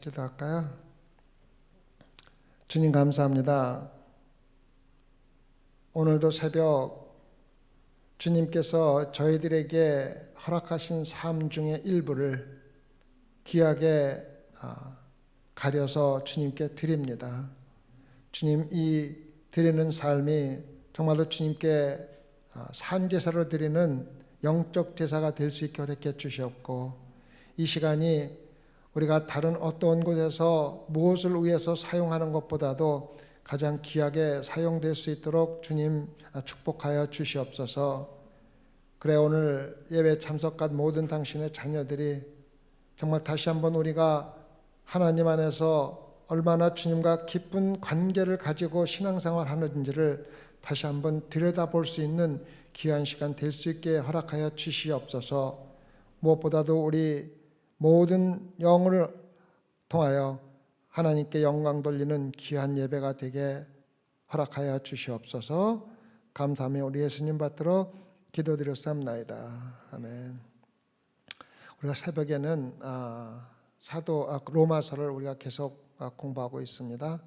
기도할까요? 주님 감사합니다. 오늘도 새벽 주님께서 저희들에게 허락하신 삶 중의 일부를 귀하게 가려서 주님께 드립니다. 주님, 이 드리는 삶이 정말로 주님께 산제사로 드리는 영적 제사가 될 수 있게 허락해 주시옵고, 이 시간이 우리가 다른 어떤 곳에서 무엇을 위해서 사용하는 것보다도 가장 귀하게 사용될 수 있도록 주님 축복하여 주시옵소서. 그래, 오늘 예배 참석한 모든 당신의 자녀들이 정말 다시 한번 우리가 하나님 안에서 얼마나 주님과 깊은 관계를 가지고 신앙생활 하는지를 다시 한번 들여다볼 수 있는 귀한 시간 될 수 있게 허락하여 주시옵소서. 무엇보다도 우리 모든 영을 통하여 하나님께 영광 돌리는 귀한 예배가 되게 허락하여 주시옵소서. 감사하며 우리 예수님 받들어 기도드렸사옵나이다. 아멘. 우리가 새벽에는 로마서를 우리가 계속 공부하고 있습니다.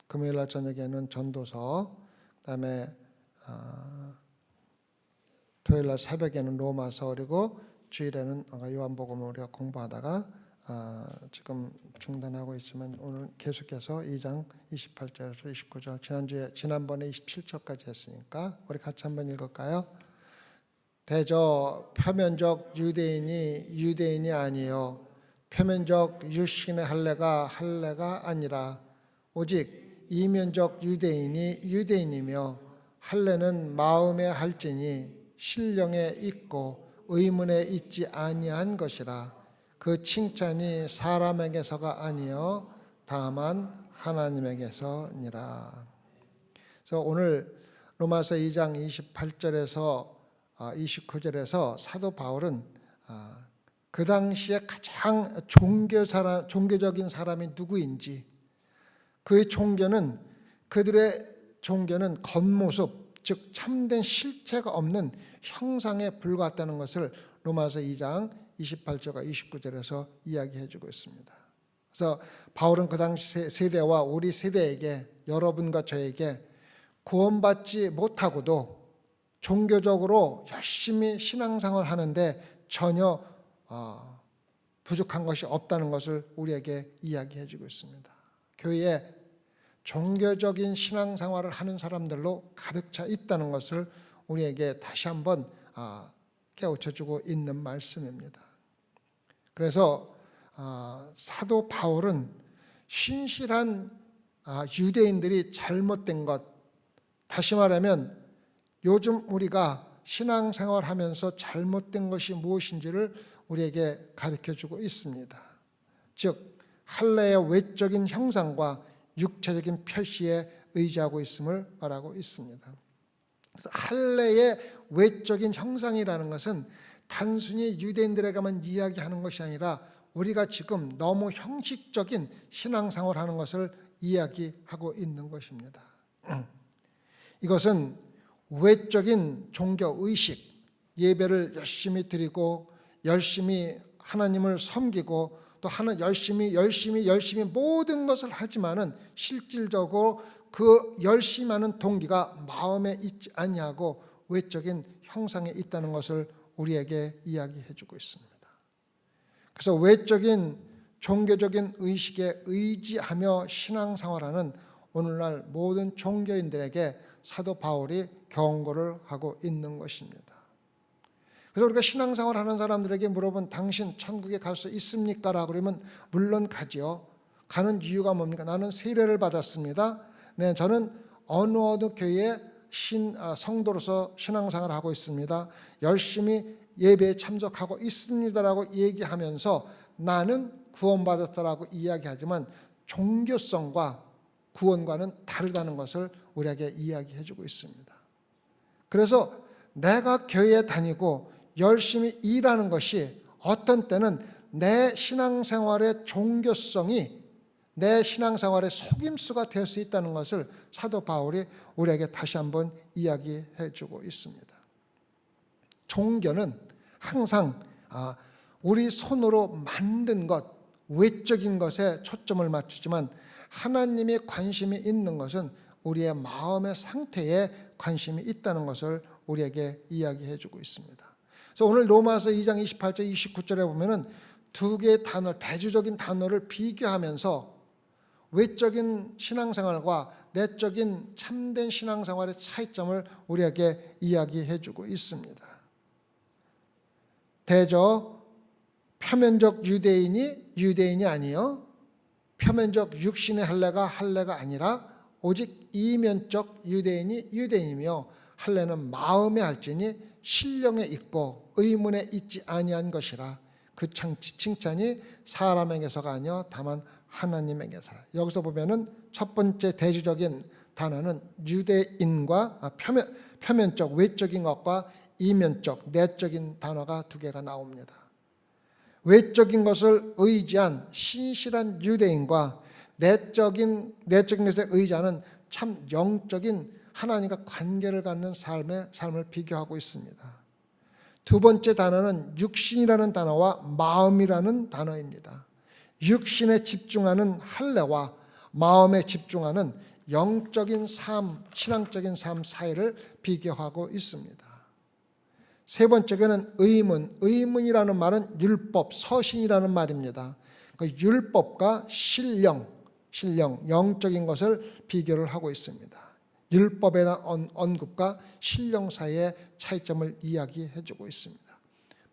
금요일날 저녁에는 전도서, 그다음에 토요일날 새벽에는 로마서, 그리고 주일에는 요한복음을 우리가 공부하다가 지금 중단하고 있지만 오늘 계속해서 2장 28절에서 29절, 지난번에 27절까지 했으니까 우리 같이 한번 읽을까요? 대저 표면적 유대인이 아니요 표면적 유신의 할례가 아니라 오직 이면적 유대인이 유대인이며 할례는 마음에 할지니 신령에 있고 의문에 있지 아니한 것이라. 그 칭찬이 사람에게서가 아니요 다만 하나님에게서니라. 그래서 오늘 로마서 2장 28절에서 29절에서 사도 바울은 그 당시에 가장 종교적인 사람이 누구인지, 그들의 종교는 겉모습, 즉 참된 실체가 없는 형상에 불과했다는 것을 로마서 2장 28절과 29절에서 이야기해 주고 있습니다. 그래서 바울은 그 당시 세대와 우리 세대에게, 여러분과 저에게 구원받지 못하고도 종교적으로 열심히 신앙생활을 하는데 전혀 부족한 것이 없다는 것을 우리에게 이야기해 주고 있습니다. 교회에 종교적인 신앙생활을 하는 사람들로 가득 차 있다는 것을 우리에게 다시 한번 깨우쳐주고 있는 말씀입니다. 그래서 사도 바울은 신실한 유대인들이 잘못된 것, 다시 말하면 요즘 우리가 신앙생활하면서 잘못된 것이 무엇인지를 우리에게 가르쳐주고 있습니다. 즉 할례의 외적인 형상과 육체적인 표시에 의지하고 있음을 말하고 있습니다. 그래서 할례의 외적인 형상이라는 것은 단순히 유대인들에게만 이야기하는 것이 아니라 우리가 지금 너무 형식적인 신앙생활을 하는 것을 이야기하고 있는 것입니다. 이것은 외적인 종교의식, 예배를 열심히 드리고 열심히 하나님을 섬기고 또 열심히 모든 것을 하지만은 실질적으로 그 열심히 하는 동기가 마음에 있지 아니하고 외적인 형상에 있다는 것을 우리에게 이야기해 주고 있습니다. 그래서 외적인 종교적인 의식에 의지하며 신앙생활하는 오늘날 모든 종교인들에게 사도 바울이 경고를 하고 있는 것입니다. 그래서 우리가 신앙생활 하는 사람들에게 물어본 당신 천국에 갈 수 있습니까? 라고 그러면 물론 가지요. 가는 이유가 뭡니까? 나는 세례를 받았습니다. 네, 저는 어느 교회에 성도로서 신앙생활을 하고 있습니다. 열심히 예배에 참석하고 있습니다라고 얘기하면서 나는 구원받았다라고 이야기하지만 종교성과 구원과는 다르다는 것을 우리에게 이야기해주고 있습니다. 그래서 내가 교회에 다니고 열심히 일하는 것이 어떤 때는 내 신앙생활의 종교성이 내 신앙생활의 속임수가 될 수 있다는 것을 사도 바울이 우리에게 다시 한번 이야기해 주고 있습니다. 종교는 항상 우리 손으로 만든 것, 외적인 것에 초점을 맞추지만 하나님이 관심이 있는 것은 우리의 마음의 상태에 관심이 있다는 것을 우리에게 이야기해 주고 있습니다. 그래서 오늘 로마서 2장 28절 29절에 보면은 두 개의 단어, 대조적인 단어를 비교하면서 외적인 신앙생활과 내적인 참된 신앙생활의 차이점을 우리에게 이야기해 주고 있습니다. 대저 표면적 유대인이 아니요 표면적 육신의 할례가 아니라 오직 이면적 유대인이며 할례는 마음에 할지니 신령에 있고 의문에 있지 아니한 것이라. 그 칭찬이 사람에게서가 아니요 다만 하나님에게서라. 여기서 보면은 첫 번째 대조적인 단어는 유대인과 표면적 외적인 것과 이면적 내적인 단어가 두 개가 나옵니다. 외적인 것을 의지한 신실한 유대인과 내적인 것에 의지하는 참 영적인 하나님과 관계를 갖는 삶을 비교하고 있습니다. 두 번째 단어는 육신이라는 단어와 마음이라는 단어입니다. 육신에 집중하는 할례와 마음에 집중하는 영적인 삶, 신앙적인 삶 사이를 비교하고 있습니다. 세 번째는 의문이라는 말은 율법, 서신이라는 말입니다. 그 율법과 신령, 영적인 것을 비교를 하고 있습니다. 율법에 대한 언급과 신령 사이의 차이점을 이야기해 주고 있습니다.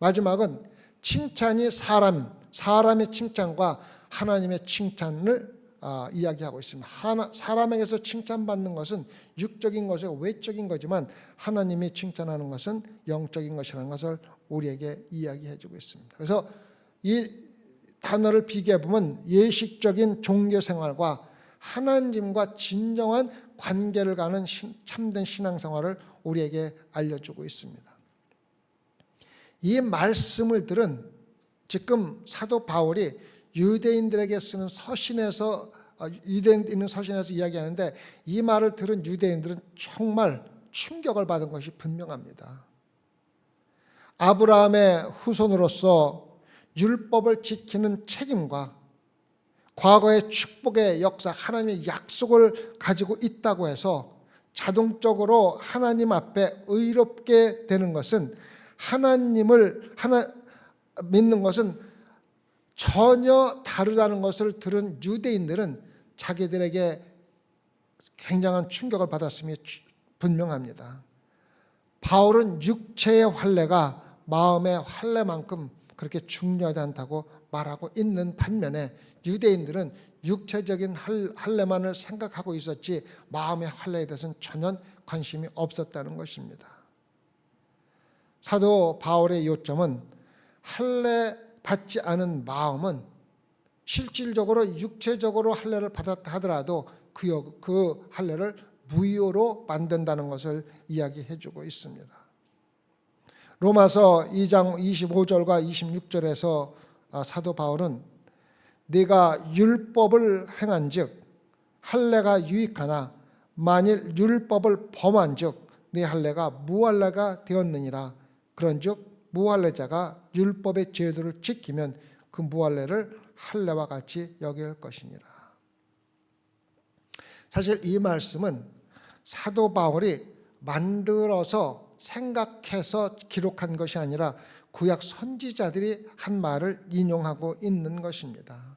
마지막은 칭찬이 사람의 칭찬과 하나님의 칭찬을 이야기하고 있습니다. 사람에게서 칭찬받는 것은 육적인 것이고 외적인 거지만 하나님이 칭찬하는 것은 영적인 것이라는 것을 우리에게 이야기해 주고 있습니다. 그래서 이 단어를 비교해 보면 예식적인 종교 생활과 하나님과 진정한 관계를 가는 참된 신앙생활을 우리에게 알려주고 있습니다. 이 말씀을 들은 지금 사도 바울이 유대인들에게 쓰는 서신에서 이야기하는데 이 말을 들은 유대인들은 정말 충격을 받은 것이 분명합니다. 아브라함의 후손으로서 율법을 지키는 책임과 과거의 축복의 역사, 하나님의 약속을 가지고 있다고 해서 자동적으로 하나님 앞에 의롭게 되는 것은 하나님을 믿는 것은 전혀 다르다는 것을 들은 유대인들은 자기들에게 굉장한 충격을 받았음이 분명합니다. 바울은 육체의 할례가 마음의 할례만큼 그렇게 중요하지 않다고 말하고 있는 반면에 유대인들은 육체적인 할례만을 생각하고 있었지 마음의 할례에 대해서는 전혀 관심이 없었다는 것입니다. 사도 바울의 요점은 할례 받지 않은 마음은 실질적으로 육체적으로 할례를 받았다 하더라도 그 할례를 무효로 만든다는 것을 이야기해 주고 있습니다. 로마서 2장 25절과 26절에서 사도 바울은 네가 율법을 행한즉 할례가 유익하나 만일 율법을 범한즉 네 할례가 무할례가 되었느니라. 그런즉 무할례자가 율법의 제도를 지키면 그 무할례를 할례와 같이 여길 것이니라. 사실 이 말씀은 사도 바울이 만들어서 생각해서 기록한 것이 아니라 구약 선지자들이 한 말을 인용하고 있는 것입니다.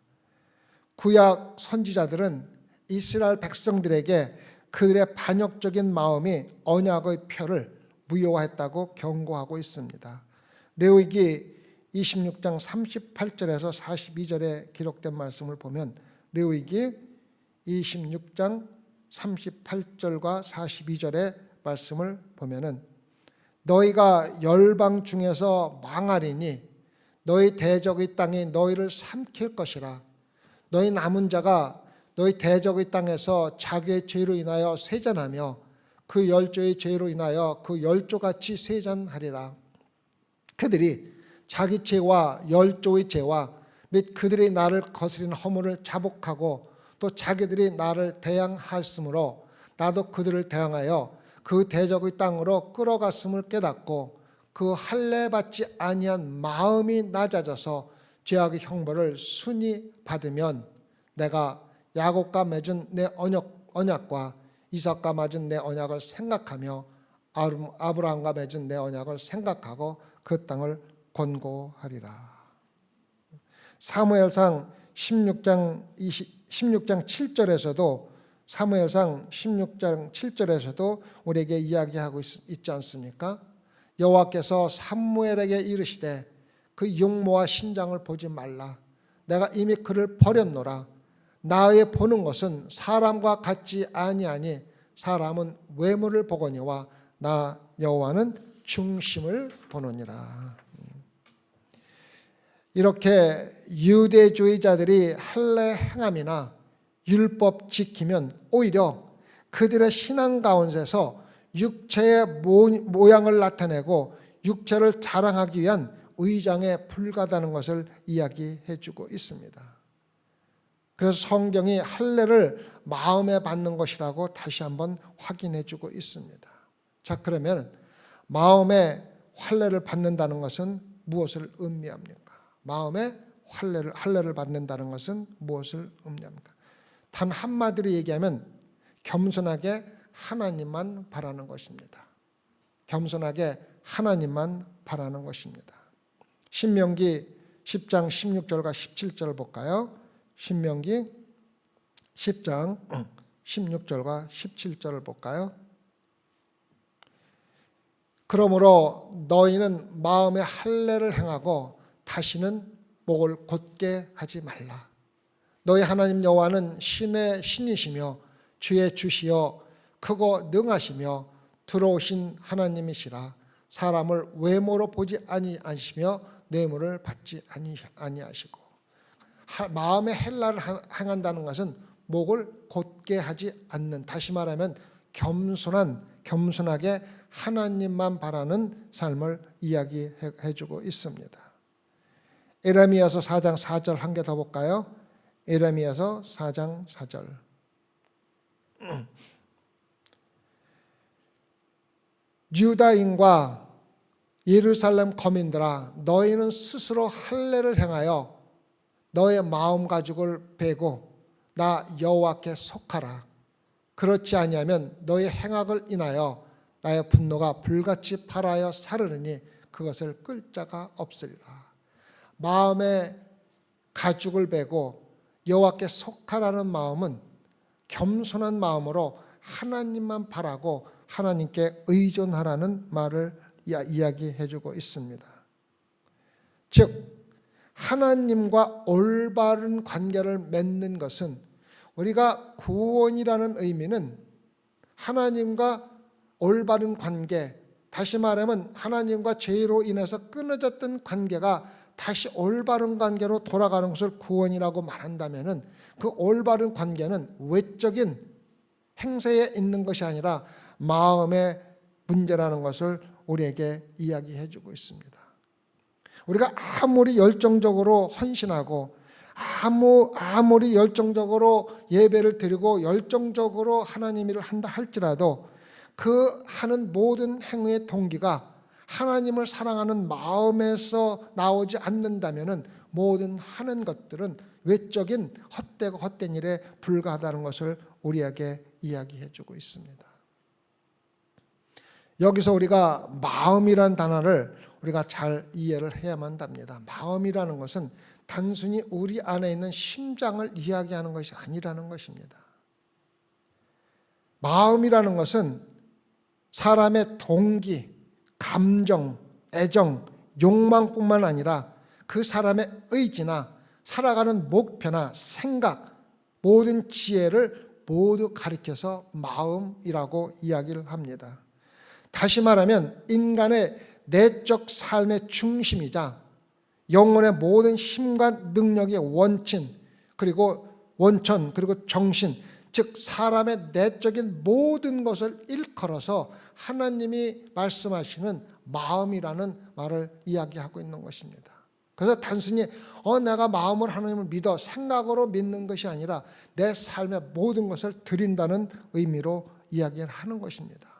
구약 선지자들은 이스라엘 백성들에게 그들의 반역적인 마음이 언약의 표를 무효화했다고 경고하고 있습니다. 레위기 26장 38절에서 42절에 기록된 말씀을 보면 레위기 26장 38절과 42절의 말씀을 보면은 너희가 열방 중에서 망하리니 너희 대적의 땅이 너희를 삼킬 것이라. 너희 남은 자가 너희 대적의 땅에서 자기의 죄로 인하여 세잔하며 그 열조의 죄로 인하여 그 열조같이 세잔하리라. 그들이 자기 죄와 열조의 죄와 및 그들이 나를 거스린 허물을 자복하고 또 자기들이 나를 대항하였으므로 나도 그들을 대항하여 그 대적의 땅으로 끌어갔음을 깨닫고 그 할례 받지 아니한 마음이 낮아져서 죄악의 형벌을 순히 받으면 내가 야곱과 맺은 내 언약과 이삭과 맺은 내 언약을 생각하며 아브라함과 맺은 내 언약을 생각하고 그 땅을 권고하리라. 사무엘상 16장 7절에서도 사무엘상 16장 7절에서도 우리에게 이야기하고 있지 않습니까? 여호와께서 사무엘에게 이르시되 그 용모와 신장을 보지 말라. 내가 이미 그를 버렸노라. 나의 보는 것은 사람과 같지 아니하니 사람은 외모를 보거니와 나 여호와는 중심을 보느니라. 이렇게 유대주의자들이 할례 행함이나 율법 지키면 오히려 그들의 신앙 가운데서 육체의 모양을 나타내고 육체를 자랑하기 위한 의장에 불과하다는 것을 이야기해 주고 있습니다. 그래서 성경이 할례를 마음에 받는 것이라고 다시 한번 확인해 주고 있습니다. 자, 그러면 마음에 할례를 받는다는 것은 무엇을 의미합니까? 마음에 할례를 받는다는 것은 무엇을 의미합니까? 단 한마디로 얘기하면 겸손하게 하나님만 바라는 것입니다. 겸손하게 하나님만 바라는 것입니다. 신명기 10장 16절과 17절을 볼까요? 신명기 10장 16절과 17절을 볼까요? 그러므로 너희는 마음에 할례를 행하고 다시는 목을 곧게 하지 말라. 너희 하나님 여호와는 신의 신이시며 주의 주시여 크고 능하시며 들어오신 하나님이시라. 사람을 외모로 보지 아니하시며 뇌물을 받지 아니하시고. 마음의 헬라를 행한다는 것은 목을 곧게 하지 않는, 다시 말하면 겸손하게 하나님만 바라는 삶을 이야기해 주고 있습니다. 에레미야서 4장 4절 한 개 더 볼까요? 에레미야서 4장 4절. 유다인과 예루살렘 거민들아, 너희는 스스로 할례를 행하여 너의 마음 가죽을 베고 나 여호와께 속하라. 그렇지 아니하면 너의 행악을 인하여 나의 분노가 불같이 발하여 사르르니 그것을 끌 자가 없으리라. 마음에 가죽을 베고 여호와께 속하라는 마음은 겸손한 마음으로 하나님만 바라고 하나님께 의존하라는 말을 이야기해 주고 있습니다. 즉 하나님과 올바른 관계를 맺는 것은, 우리가 구원이라는 의미는 하나님과 올바른 관계, 다시 말하면 하나님과 죄로 인해서 끊어졌던 관계가 다시 올바른 관계로 돌아가는 것을 구원이라고 말한다면, 그 올바른 관계는 외적인 행세에 있는 것이 아니라 마음의 문제라는 것을 우리에게 이야기해 주고 있습니다. 우리가 아무리 열정적으로 헌신하고 아무리 열정적으로 예배를 드리고 열정적으로 하나님 일을 한다 할지라도 그 하는 모든 행위의 동기가 하나님을 사랑하는 마음에서 나오지 않는다면 모든 하는 것들은 외적인 헛되고 헛된 일에 불과하다는 것을 우리에게 이야기해 주고 있습니다. 여기서 우리가 마음이란 단어를 우리가 잘 이해를 해야만 합니다. 마음이라는 것은 단순히 우리 안에 있는 심장을 이야기하는 것이 아니라는 것입니다. 마음이라는 것은 사람의 동기, 감정, 애정, 욕망뿐만 아니라 그 사람의 의지나 살아가는 목표나 생각, 모든 지혜를 모두 가리켜서 마음이라고 이야기를 합니다. 다시 말하면 인간의 내적 삶의 중심이자 영혼의 모든 힘과 능력의 원천 그리고 정신, 즉 사람의 내적인 모든 것을 일컬어서 하나님이 말씀하시는 마음이라는 말을 이야기하고 있는 것입니다. 그래서 단순히 내가 마음으로 하나님을 믿어 생각으로 믿는 것이 아니라 내 삶의 모든 것을 드린다는 의미로 이야기를 하는 것입니다.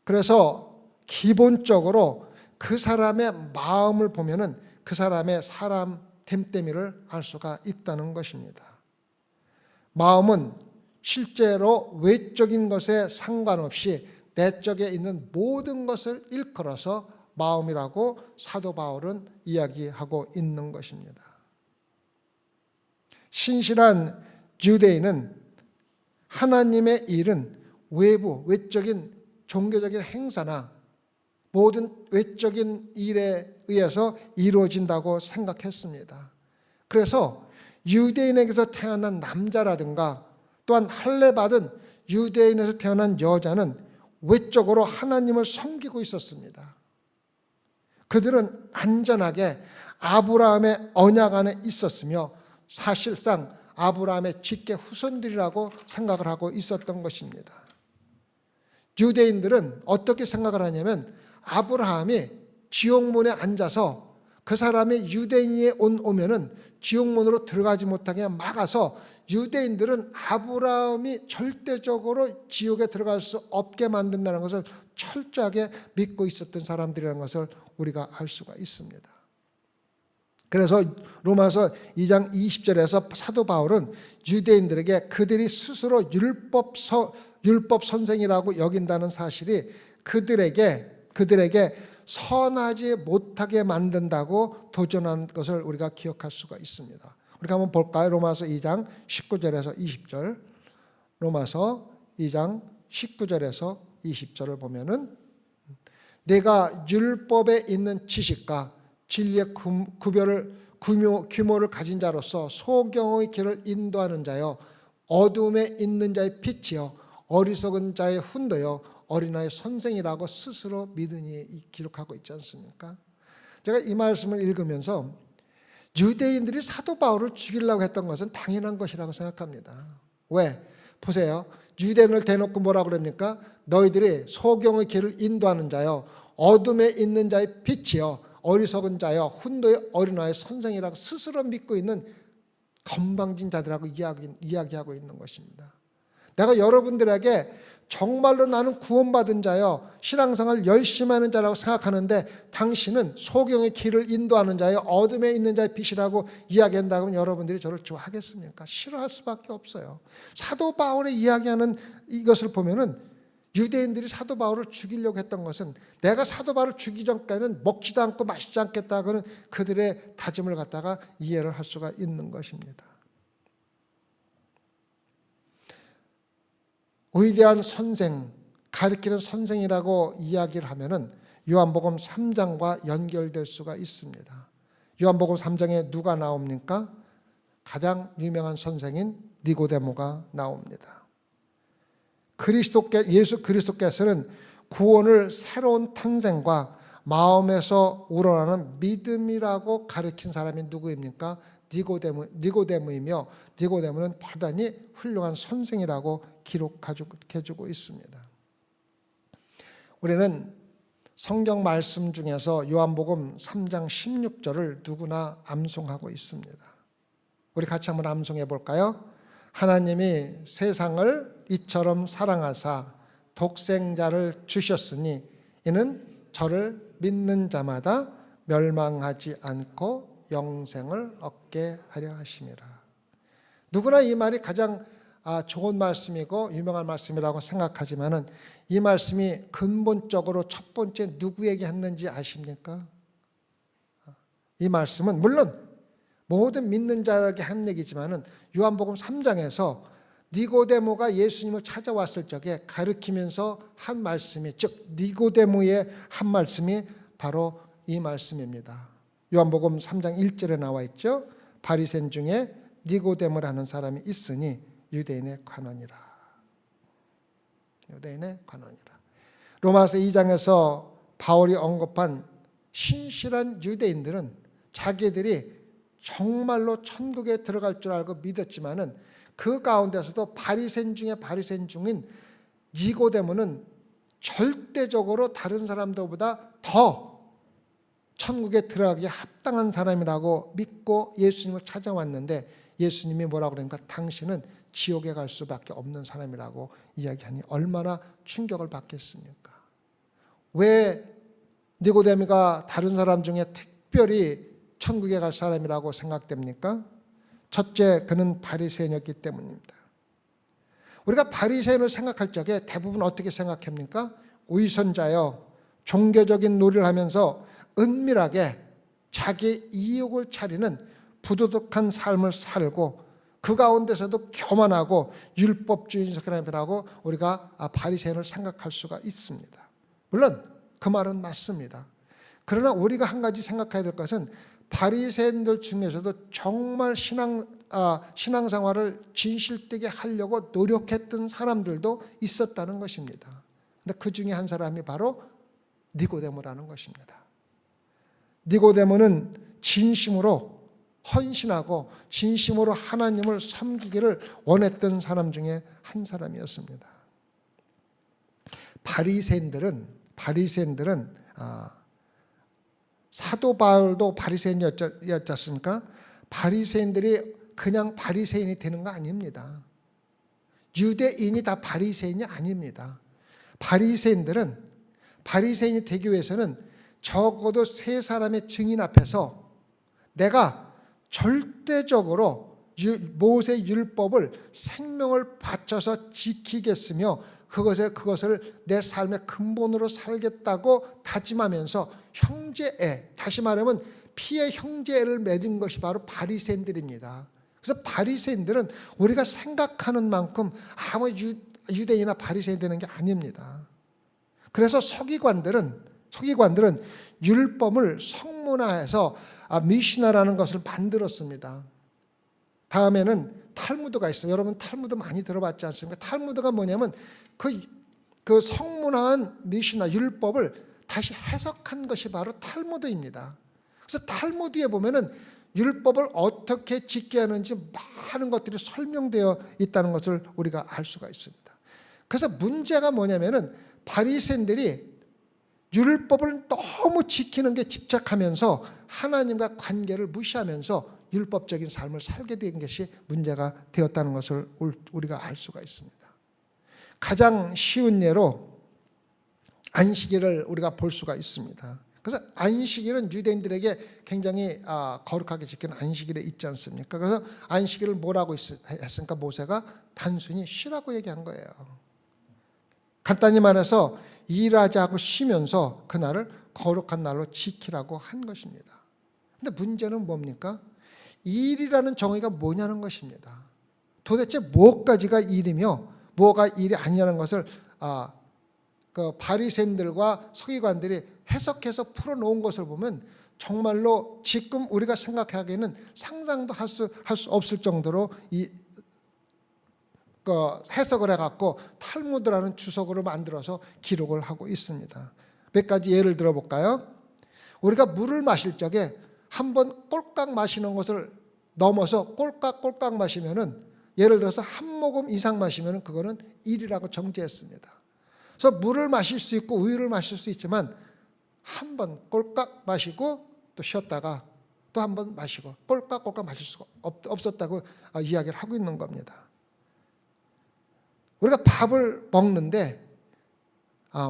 그래서 기본적으로 그 사람의 마음을 보면은 그 사람의 됨됨이를 알 수가 있다는 것입니다. 마음은 실제로 외적인 것에 상관없이 내적에 있는 모든 것을 일컬어서 마음이라고 사도 바울은 이야기하고 있는 것입니다. 신실한 유대인은 하나님의 일은 외적인 종교적인 행사나 모든 외적인 일에 의해서 이루어진다고 생각했습니다. 그래서 유대인에게서 태어난 남자라든가 또한 할례받은 유대인에서 태어난 여자는 외적으로 하나님을 섬기고 있었습니다. 그들은 안전하게 아브라함의 언약 안에 있었으며 사실상 아브라함의 직계 후손들이라고 생각을 하고 있었던 것입니다. 유대인들은 어떻게 생각을 하냐면 아브라함이 지옥문에 앉아서 그 사람이 유대인이 오면은 지옥문으로 들어가지 못하게 막아서 유대인들은 아브라함이 절대적으로 지옥에 들어갈 수 없게 만든다는 것을 철저하게 믿고 있었던 사람들이라는 것을 우리가 알 수가 있습니다. 그래서 로마서 2장 20절에서 사도 바울은 유대인들에게 그들이 스스로 율법 선생이라고 여긴다는 사실이 그들에게 선하지 못하게 만든다고 도전한 것을 우리가 기억할 수가 있습니다. 우리가 한번 볼까요? 로마서 2장 19절에서 20절. 로마서 2장 19절에서 20절을 보면은 내가 율법에 있는 지식과 진리의 규모를 가진 자로서 소경의 길을 인도하는 자여 어둠에 있는 자의 빛이여 어리석은 자의 훈도여 어린아이의 선생이라고 스스로 믿으니 기록하고 있지 않습니까? 제가 이 말씀을 읽으면서 유대인들이 사도 바울을 죽이려고 했던 것은 당연한 것이라고 생각합니다. 왜? 보세요. 유대인을 대놓고 뭐라고 그럽니까? 너희들이 소경의 길을 인도하는 자여 어둠에 있는 자의 빛이여 어리석은 자여 훈도의 어린아이의 선생이라고 스스로 믿고 있는 건방진 자들하고 이야기하고 있는 것입니다. 내가 여러분들에게 정말로 나는 구원받은 자여 신앙생활 열심히 하는 자라고 생각하는데 당신은 소경의 길을 인도하는 자여 어둠에 있는 자의 빛이라고 이야기한다고 하면 여러분들이 저를 좋아하겠습니까? 싫어할 수밖에 없어요. 사도 바울의 이야기하는 이것을 보면은 유대인들이 사도 바울을 죽이려고 했던 것은 내가 사도 바울을 죽이기 전까지는 먹지도 않고 마시지 않겠다고는 그들의 다짐을 갖다가 이해를 할 수가 있는 것입니다. 위대한 선생, 가르치는 선생이라고 이야기를 하면은 요한복음 3장과 연결될 수가 있습니다. 요한복음 3장에 누가 나옵니까? 가장 유명한 선생인 니고데모가 나옵니다. 예수 그리스도께서는 구원을 새로운 탄생과 마음에서 우러나는 믿음이라고 가르친 사람이 누구입니까? 니고데모이며 니고데모는 대단히 훌륭한 선생이라고 기록해주고 있습니다. 우리는 성경 말씀 중에서 요한복음 3장 16절을 누구나 암송하고 있습니다. 우리 같이 한번 암송해 볼까요? 하나님이 세상을 이처럼 사랑하사 독생자를 주셨으니 이는 저를 믿는 자마다 멸망하지 않고 영생을 얻게 하려 하심이라. 누구나 이 말이 가장 좋은 말씀이고 유명한 말씀이라고 생각하지만은 이 말씀이 근본적으로 첫 번째 누구에게 했는지 아십니까? 이 말씀은 물론 모든 믿는 자에게 한 얘기지만은 요한복음 3장에서 니고데모가 예수님을 찾아왔을 적에 가르치면서 한 말씀이, 즉 니고데모의 한 말씀이 바로 이 말씀입니다. 요한복음 3장 1절에 나와 있죠. 바리새인 중에 니고데모라는 사람이 있으니 유대인의 관원이라. 유대인의 관원이라. 로마서 2장에서 바울이 언급한 신실한 유대인들은 자기들이 정말로 천국에 들어갈 줄 알고 믿었지만은 그 가운데서도 바리새인 중에 바리새인 중인 니고데모는 절대적으로 다른 사람들보다 더 천국에 들어가기에 합당한 사람이라고 믿고 예수님을 찾아왔는데 예수님이 뭐라고 그러니까 당신은 지옥에 갈 수밖에 없는 사람이라고 이야기하니 얼마나 충격을 받겠습니까? 왜 니고데모가 다른 사람 중에 특별히 천국에 갈 사람이라고 생각됩니까? 첫째, 그는 바리새인이었기 때문입니다. 우리가 바리새인을 생각할 적에 대부분 어떻게 생각합니까? 위선자여, 종교적인 놀이를 하면서 은밀하게 자기 이익을 차리는 부도덕한 삶을 살고 그 가운데서도 교만하고 율법주의인 사람이라고 우리가 바리새인을 생각할 수가 있습니다. 물론 그 말은 맞습니다. 그러나 우리가 한 가지 생각해야 될 것은 바리새인들 중에서도 정말 신앙생활을 진실되게 하려고 노력했던 사람들도 있었다는 것입니다. 근데 그 중에 한 사람이 바로 니고데모라는 것입니다. 니고데모는 진심으로 헌신하고 진심으로 하나님을 섬기기를 원했던 사람 중에 한 사람이었습니다. 바리새인들은 사도 바울도 바리새인이었지 않습니까? 바리새인들이 그냥 바리새인이 되는 거 아닙니다. 유대인이 다 바리새인이 아닙니다. 바리새인이 되기 위해서는 적어도 세 사람의 증인 앞에서 내가 절대적으로 모세 율법을 생명을 바쳐서 지키겠으며 그것을 내 삶의 근본으로 살겠다고 다짐하면서 형제애, 다시 말하면 피의 형제애를 맺은 것이 바로 바리새인들입니다. 그래서 바리새인들은 우리가 생각하는 만큼 아무 유대인이나 바리새인 되는 게 아닙니다. 그래서 서기관들은 율법을 성문화해서 미시나라는 것을 만들었습니다. 다음에는 탈무드가 있어요. 여러분 탈무드 많이 들어봤지 않습니까? 탈무드가 뭐냐면 그 성문화한 미시나 율법을 다시 해석한 것이 바로 탈무드입니다. 그래서 탈무드에 보면은 율법을 어떻게 지켜야 하는지 많은 것들이 설명되어 있다는 것을 우리가 알 수가 있습니다. 그래서 문제가 뭐냐면은 바리새인들이 율법을 너무 지키는 게 집착하면서 하나님과 관계를 무시하면서 율법적인 삶을 살게 된 것이 문제가 되었다는 것을 우리가 알 수가 있습니다. 가장 쉬운 예로 안식일을 우리가 볼 수가 있습니다. 그래서 안식일은 유대인들에게 굉장히 거룩하게 지키는 안식일에 있지 않습니까? 그래서 안식일을 뭐라고 했습니까? 모세가 단순히 쉬라고 얘기한 거예요. 간단히 말해서 일하지 않고 쉬면서 그날을 거룩한 날로 지키라고 한 것입니다. 근데 문제는 뭡니까? 일이라는 정의가 뭐냐는 것입니다. 도대체 뭐까지가 일이며 뭐가 일이 아니냐는 것을 그 바리새인들과 서기관들이 해석해서 풀어놓은 것을 보면 정말로 지금 우리가 생각하기에는 상상도 할 수 없을 정도로 해석을 해갖고 탈무드라는 주석으로 만들어서 기록을 하고 있습니다. 몇 가지 예를 들어볼까요? 우리가 물을 마실 적에 한번 꼴깍 마시는 것을 넘어서 꼴깍 마시면은 예를 들어서 한 모금 이상 마시면은 그거는 일이라고 정죄했습니다. 그래서 물을 마실 수 있고 우유를 마실 수 있지만 한 번 꼴깍 마시고 또 쉬었다가 또 한 번 마시고 꼴깍 마실 수가 없었다고 이야기를 하고 있는 겁니다. 우리가 밥을 먹는데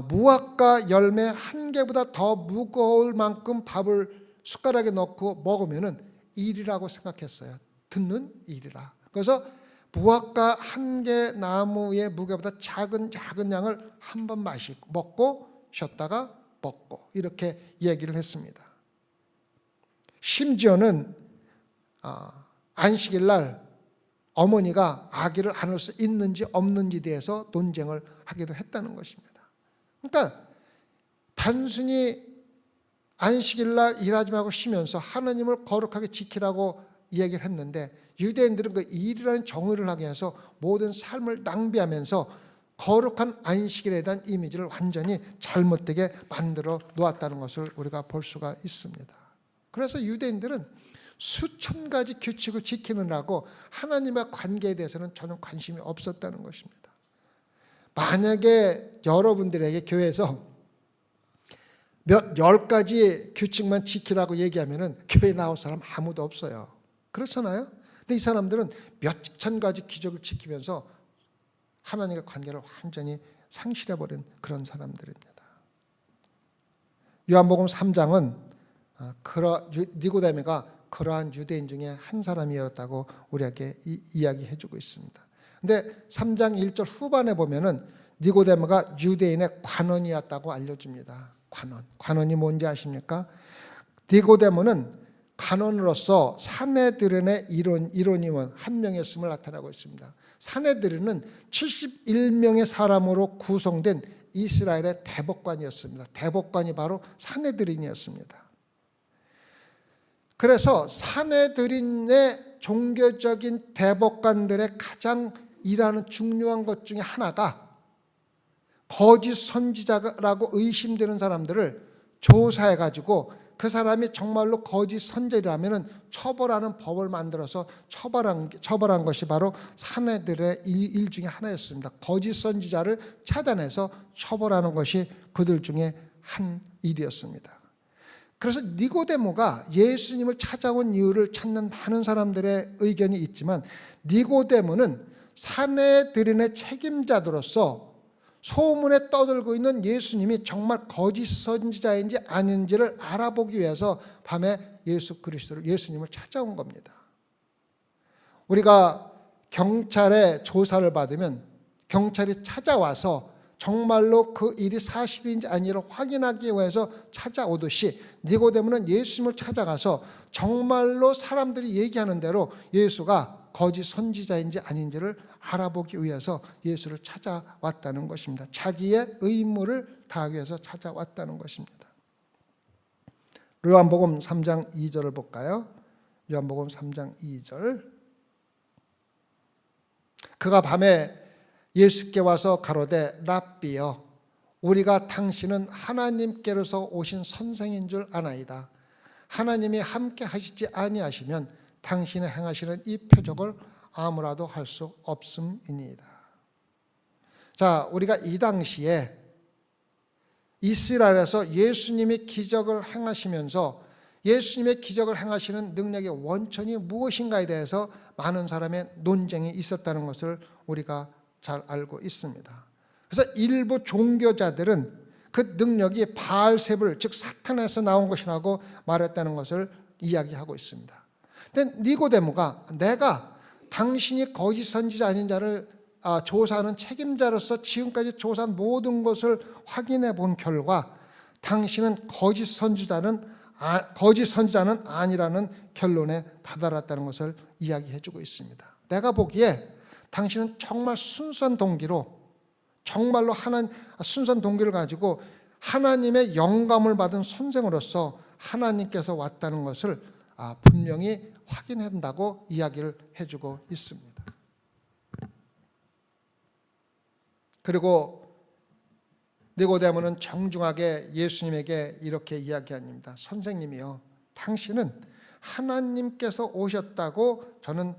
무화과 열매 한 개보다 더 무거울 만큼 밥을 숟가락에 넣고 먹으면은 일이라고 생각했어요. 듣는 일이라. 그래서 무화과 한 개 나무의 무게보다 작은 양을 한 번 마시고 먹고 쉬었다가 먹고 이렇게 얘기를 했습니다. 심지어는 안식일 날 어머니가 아기를 안을 수 있는지 없는지에 대해서 논쟁을 하기도 했다는 것입니다. 그러니까 단순히 안식일 날 일하지 말고 쉬면서 하나님을 거룩하게 지키라고 이야기를 했는데 유대인들은 그 일이라는 정의를 하게 해서 모든 삶을 낭비하면서 거룩한 안식일에 대한 이미지를 완전히 잘못되게 만들어 놓았다는 것을 우리가 볼 수가 있습니다. 그래서 유대인들은 수천 가지 규칙을 지키느라고 하나님의 관계에 대해서는 전혀 관심이 없었다는 것입니다. 만약에 여러분들에게 교회에서 몇 10가지 규칙만 지키라고 얘기하면은 교회 나올 사람 아무도 없어요. 그렇잖아요? 근데 이 사람들은 몇천 가지 규칙을 지키면서 하나님과 관계를 완전히 상실해버린 그런 사람들입니다. 요한복음 3장은 니고데모가 그러한 유대인 중에 한 사람이었다고 우리에게 이야기해 주고 있습니다. 근데 3장 1절 후반에 보면은 니고데모가 유대인의 관원이었다고 알려줍니다. 관원이 뭔지 아십니까? 니고데모는 관원으로서 사내들인의 이론임은 한 명이었음을 나타나고 있습니다. 사내들인은 71명의 사람으로 구성된 이스라엘의 대법관이었습니다. 대법관이 바로 사내들인이었습니다. 그래서 사내들인의 종교적인 대법관들의 가장 일하는 중요한 것 중에 하나가 거짓 선지자라고 의심되는 사람들을 조사해가지고 그 사람이 정말로 거짓 선지자라면 처벌하는 법을 만들어서 처벌한 것이 바로 사내들의 일 중에 하나였습니다. 거짓 선지자를 찾아내서 처벌하는 것이 그들 중에 한 일이었습니다. 그래서 니고데모가 예수님을 찾아온 이유를 찾는 많은 사람들의 의견이 있지만 니고데모는 사내들인의 책임자들로서 소문에 떠들고 있는 예수님이 정말 거짓 선지자인지 아닌지를 알아보기 위해서 밤에 예수님을 찾아온 겁니다. 우리가 경찰의 조사를 받으면 경찰이 찾아와서 정말로 그 일이 사실인지 아닌지를 확인하기 위해서 찾아오듯이 니고데모는 예수님을 찾아가서 정말로 사람들이 얘기하는 대로 예수가 거짓 선지자인지 아닌지를 알아보기 위해서 예수를 찾아왔다는 것입니다. 자기의 의무를 다하기 위해서 찾아왔다는 것입니다. 요한복음 3장 2절을 볼까요? 요한복음 3장 2절. 그가 밤에 예수께 와서 가로되 랍비여 우리가 당신은 하나님께로서 오신 선생인 줄 아나이다. 하나님이 함께 하시지 아니하시면 당신의 행하시는 이 표적을 아무라도 할 수 없음이니이다. 자, 우리가 이 당시에 이스라엘에서 예수님이 기적을 행하시면서 예수님의 기적을 행하시는 능력의 원천이 무엇인가에 대해서 많은 사람의 논쟁이 있었다는 것을 우리가 잘 알고 있습니다. 그래서 일부 종교자들은 그 능력이 바알세불 즉 사탄에서 나온 것이라고 말했다는 것을 이야기하고 있습니다. 근데 니고데모가 내가 당신이 거짓 선지자 아닌 자를 조사하는 책임자로서 지금까지 조사한 모든 것을 확인해 본 결과 당신은 거짓 선지자는 아니라는 결론에 다다랐다는 것을 이야기해 주고 있습니다. 내가 보기에 당신은 정말 순수한 동기로 정말로 순수한 동기를 가지고 하나님의 영감을 받은 선생으로서 하나님께서 왔다는 것을 분명히 확인한다고 이야기를 해주고 있습니다. 그리고 니고데모는 정중하게 예수님에게 이렇게 이야기합니다. 선생님이요, 당신은 하나님께서 오셨다고 저는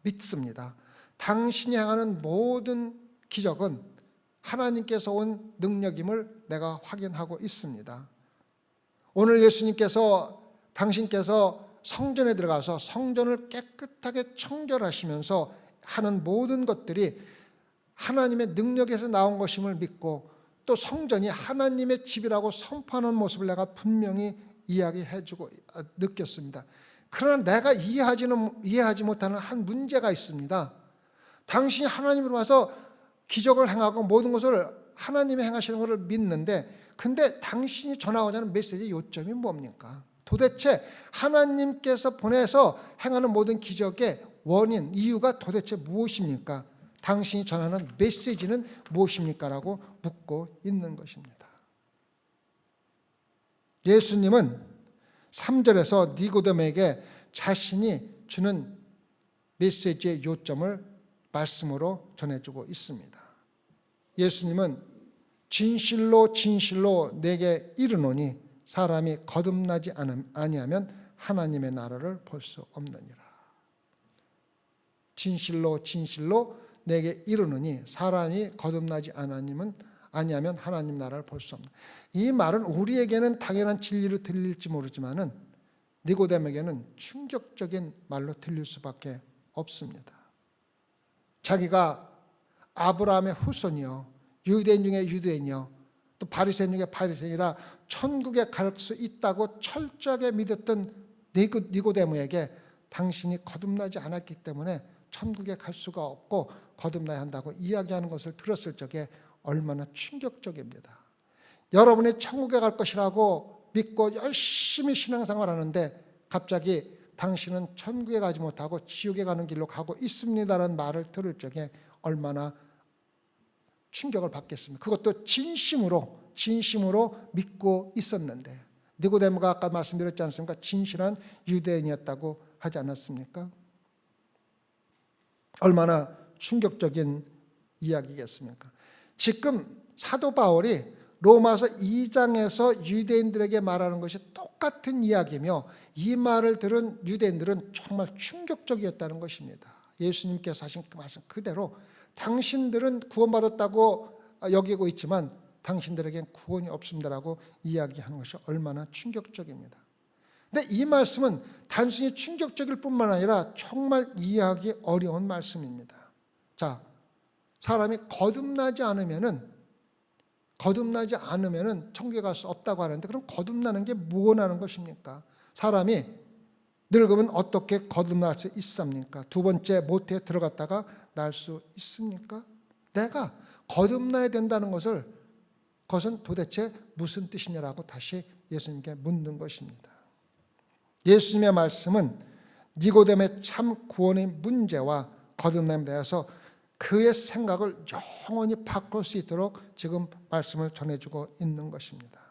믿습니다. 당신이 행하는 모든 기적은 하나님께서 온 능력임을 내가 확인하고 있습니다. 오늘 예수님께서 당신께서 성전에 들어가서 성전을 깨끗하게 청결하시면서 하는 모든 것들이 하나님의 능력에서 나온 것임을 믿고 또 성전이 하나님의 집이라고 선포하는 모습을 내가 분명히 이야기해주고 느꼈습니다. 그러나 내가 이해하지 못하는 한 문제가 있습니다. 당신이 하나님으로 와서 기적을 행하고 모든 것을 하나님이 행하시는 것을 믿는데 근데 당신이 전하고자 하는 메시지의 요점이 뭡니까? 도대체 하나님께서 보내서 행하는 모든 기적의 원인, 이유가 도대체 무엇입니까? 당신이 전하는 메시지는 무엇입니까? 라고 묻고 있는 것입니다. 예수님은 3절에서 니고데모에게 자신이 주는 메시지의 요점을 말씀으로 전해주고 있습니다. 예수님은 진실로 진실로 내게 이르노니 사람이 거듭나지 아니하면 하나님의 나라를 볼 수 없느니라. 진실로 진실로 내게 이르노니 사람이 거듭나지 아니하면 하나님 나라를 볼 수 없는. 이 말은 우리에게는 당연한 진리로 들릴지 모르지만은 니고데모에게는 충격적인 말로 들릴 수밖에 없습니다. 자기가 아브라함의 후손이요, 유대인 중에 유대인이요, 또 바리새인 중에 바리새인이라 천국에 갈 수 있다고 철저하게 믿었던 니고데모에게 당신이 거듭나지 않았기 때문에 천국에 갈 수가 없고 거듭나야 한다고 이야기하는 것을 들었을 적에 얼마나 충격적입니다. 여러분이 천국에 갈 것이라고 믿고 열심히 신앙생활하는데 갑자기 당신은 천국에 가지 못하고 지옥에 가는 길로 가고 있습니다라는 말을 들을 적에 얼마나 충격을 받겠습니까? 그것도 진심으로 믿고 있었는데, 니고데모가 아까 말씀드렸지 않습니까? 진실한 유대인이었다고 하지 않았습니까? 얼마나 충격적인 이야기겠습니까? 지금 사도 바울이 로마서 2장에서 유대인들에게 말하는 것이 똑같은 이야기며 이 말을 들은 유대인들은 정말 충격적이었다는 것입니다. 예수님께서 하신 그 말씀 그대로 당신들은 구원받았다고 여기고 있지만 당신들에겐 구원이 없습니다라고 이야기하는 것이 얼마나 충격적입니다. 근데 이 말씀은 단순히 충격적일 뿐만 아니라 정말 이해하기 어려운 말씀입니다. 자, 사람이 거듭나지 않으면은 천국에 갈 수 없다고 하는데, 그럼 거듭나는 게 무엇하는 것입니까? 사람이 늙으면 어떻게 거듭날 수 있습니까? 두 번째 모태에 들어갔다가 날 수 있습니까? 내가 거듭나야 된다는 그것은 도대체 무슨 뜻이냐라고 다시 예수님께 묻는 것입니다. 예수님의 말씀은 니고데모의 참 구원의 문제와 거듭남에 대해서 그의 생각을 영원히 바꿀 수 있도록 지금 말씀을 전해주고 있는 것입니다.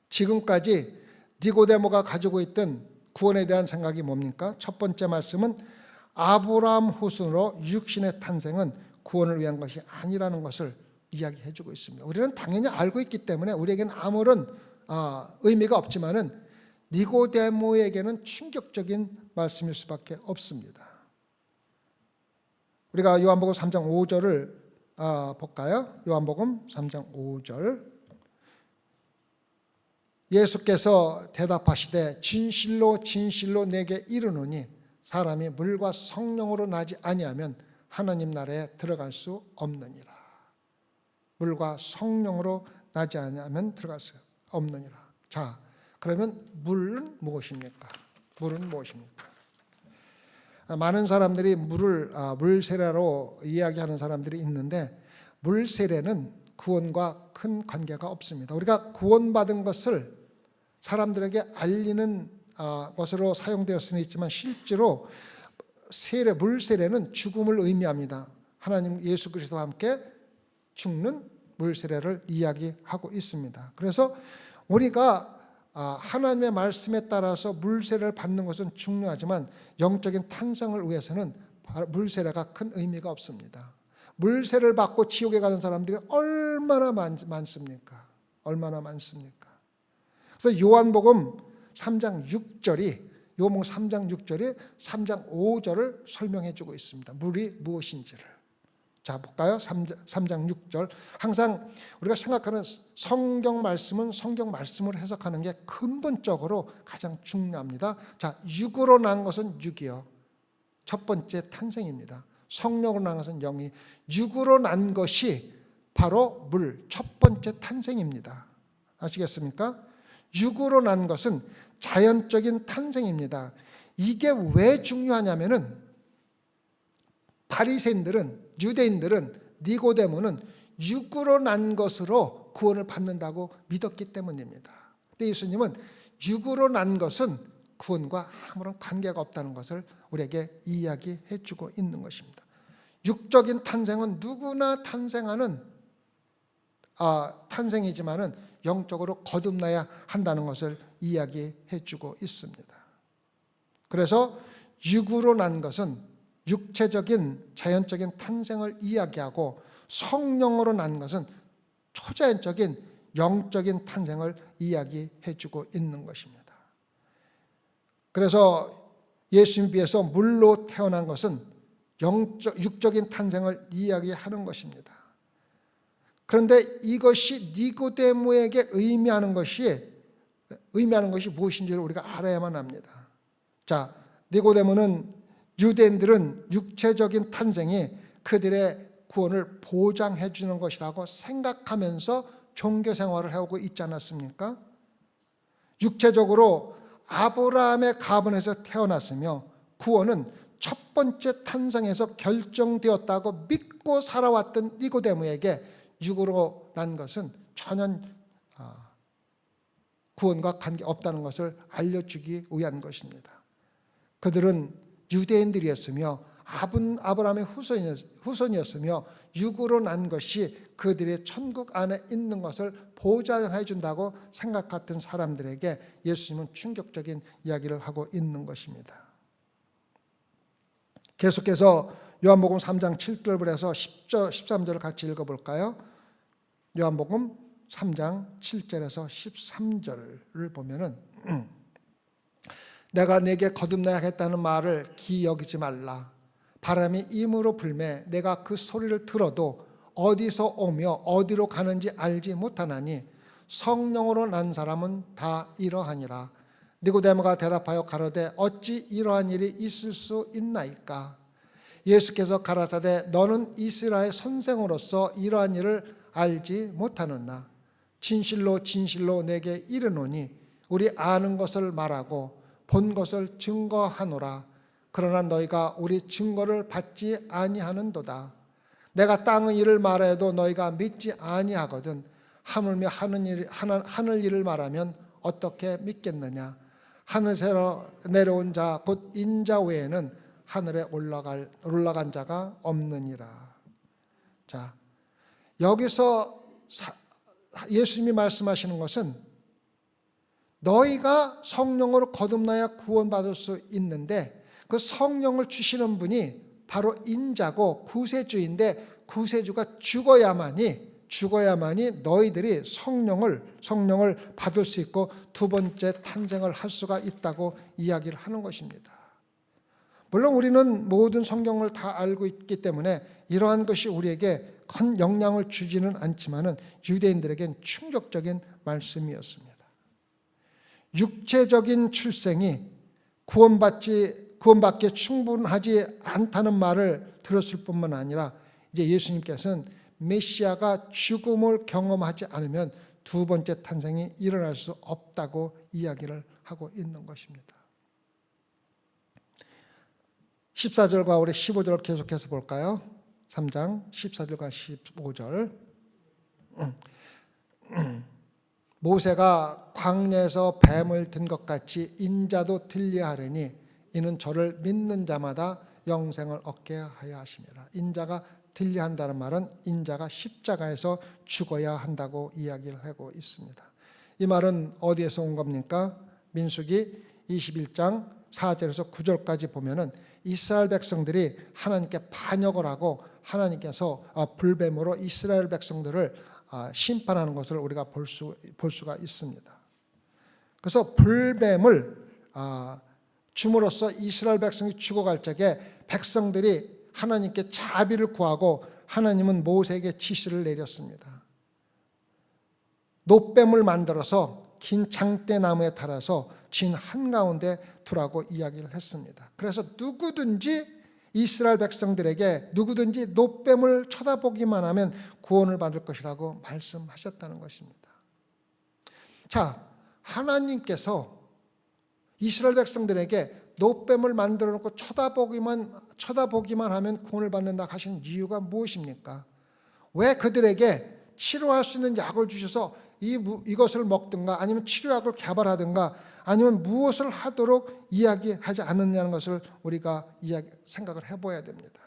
지금까지 니고데모가 가지고 있던 구원에 대한 생각이 뭡니까? 첫 번째 말씀은 아브라함 후손으로 육신의 탄생은 구원을 위한 것이 아니라는 것을 이야기해 주고 있습니다. 우리는 당연히 알고 있기 때문에 우리에게는 아무런 의미가 없지만은 니고데모에게는 충격적인 말씀일 수밖에 없습니다. 우리가 요한복음 3장 5절을 볼까요? 요한복음 3장 5절. 예수께서 대답하시되 진실로 진실로 내게 이르노니 사람이 물과 성령으로 나지 아니하면 하나님 나라에 들어갈 수 없느니라. 물과 성령으로 나지 아니하면 들어갈 수 없느니라. 자, 그러면 물은 무엇입니까? 물은 무엇입니까? 많은 사람들이 물을 물세례로 이야기하는 사람들이 있는데, 물세례는 구원과 큰 관계가 없습니다. 우리가 구원받은 것을 사람들에게 알리는 것으로 사용되었을 수는 있지만 실제로 물세례는 죽음을 의미합니다. 하나님 예수 그리스도와 함께 죽는 물세례를 이야기하고 있습니다. 그래서 우리가 하나님의 말씀에 따라서 물세례를 받는 것은 중요하지만 영적인 탄생을 위해서는 물세례가 큰 의미가 없습니다. 물세례를 받고 지옥에 가는 사람들이 얼마나 많습니까? 얼마나 많습니까? 그래서 요한복음 3장 6절이 3장 5절을 설명해 주고 있습니다. 물이 무엇인지를. 자, 볼까요? 3장 6절. 항상 우리가 생각하는 성경 말씀은 성경 말씀으로 해석하는 게 근본적으로 가장 중요합니다. 자, 육으로 난 것은 육이요. 첫 번째 탄생입니다. 성령으로 난 것은 영이. 육으로 난 것이 바로 물, 첫 번째 탄생입니다. 아시겠습니까? 육으로 난 것은 자연적인 탄생입니다. 이게 왜 중요하냐면은 바리새인들은, 유대인들은, 니고데모는 육으로 난 것으로 구원을 받는다고 믿었기 때문입니다. 근데 예수님은 육으로 난 것은 구원과 아무런 관계가 없다는 것을 우리에게 이야기해 주고 있는 것입니다. 육적인 탄생은 누구나 탄생하는 탄생이지만은 영적으로 거듭나야 한다는 것을 이야기해 주고 있습니다. 그래서 육으로 난 것은 육체적인 자연적인 탄생을 이야기하고, 성령으로 난 것은 초자연적인 영적인 탄생을 이야기해 주고 있는 것입니다. 그래서 예수님 비해서 물로 태어난 것은 육적인 탄생을 이야기하는 것입니다. 그런데 이것이 니고데모에게 의미하는 것이 무엇인지를 우리가 알아야만 합니다. 자, 니고데모는, 유대인들은 육체적인 탄생이 그들의 구원을 보장해 주는 것이라고 생각하면서 종교 생활을 해오고 있지 않았습니까? 육체적으로 아브라함의 가문에서 태어났으며 구원은 첫 번째 탄생에서 결정되었다고 믿고 살아왔던 니고데모에게 육으로 난 것은 전혀 구원과 관계없다는 것을 알려주기 위한 것입니다. 그들은 유대인들이었으며 아브라함의 후손이었으며 육으로 난 것이 그들의 천국 안에 있는 것을 보장해 준다고 생각했던 사람들에게 예수님은 충격적인 이야기를 하고 있는 것입니다. 계속해서 요한복음 3장 7절부터 13절을 같이 읽어볼까요? 요한복음 3장 7절에서 13절을 보면은 내가 내게 거듭나야겠다는 말을 기이 여기지 말라. 바람이 임으로 불매 내가 그 소리를 들어도 어디서 오며 어디로 가는지 알지 못하나니 성령으로 난 사람은 다 이러하니라. 니고데모가 대답하여 가로되 어찌 이러한 일이 있을 수 있나이까? 예수께서 가라사대 너는 이스라엘 선생으로서 이러한 일을 알지 못하느냐? 진실로 진실로 내게 이르노니 우리 아는 것을 말하고 본 것을 증거하노라. 그러나 너희가 우리 증거를 받지 아니하는도다. 내가 땅의 일을 말해도 너희가 믿지 아니하거든. 하물며 하늘 일을 말하면 어떻게 믿겠느냐? 하늘에서 내려온 자 곧 인자 외에는 하늘에 올라간 자가 없느니라. 자, 여기서 예수님이 말씀하시는 것은 너희가 성령으로 거듭나야 구원받을 수 있는데 그 성령을 주시는 분이 바로 인자고 구세주인데 구세주가 죽어야만이 너희들이 성령을 받을 수 있고 두 번째 탄생을 할 수가 있다고 이야기를 하는 것입니다. 물론 우리는 모든 성경을 다 알고 있기 때문에 이러한 것이 우리에게 큰 영향을 주지는 않지만은 유대인들에겐 충격적인 말씀이었습니다. 육체적인 출생이 구원받기에 충분하지 않다는 말을 들었을 뿐만 아니라 이제 예수님께서는 메시아가 죽음을 경험하지 않으면 두 번째 탄생이 일어날 수 없다고 이야기를 하고 있는 것입니다. 14절과 우리 15절 계속해서 볼까요? 3장 14절과 15절. 모세가 광야에서 뱀을 든 것 같이 인자도 들려야 하려니 이는 저를 믿는 자마다 영생을 얻게 하여 하심이라. 인자가 들려야 한다는 말은 인자가 십자가에서 죽어야 한다고 이야기를 하고 있습니다. 이 말은 어디에서 온 겁니까? 민수기 21장 4절에서 9절까지 보면은 이스라엘 백성들이 하나님께 반역을 하고 하나님께서 불뱀으로 이스라엘 백성들을 심판하는 것을 우리가 볼 수가 있습니다. 그래서 불뱀을 줌으로써 이스라엘 백성이 죽어갈 적에 백성들이 하나님께 자비를 구하고 하나님은 모세에게 지시를 내렸습니다. 놋뱀을 만들어서 긴 장대나무에 달아서 진 한가운데 두라고 이야기를 했습니다. 그래서 누구든지 이스라엘 백성들에게 누구든지 놋뱀을 쳐다보기만 하면 구원을 받을 것이라고 말씀하셨다는 것입니다. 자, 하나님께서 이스라엘 백성들에게 놋뱀을 만들어 놓고 쳐다보기만 하면 구원을 받는다 하신 이유가 무엇입니까? 왜 그들에게 치료할 수 있는 약을 주셔서 이것을 먹든가 아니면 치료약을 개발하든가 아니면 무엇을 하도록 이야기하지 않느냐는 것을 우리가 생각을 해봐야 됩니다.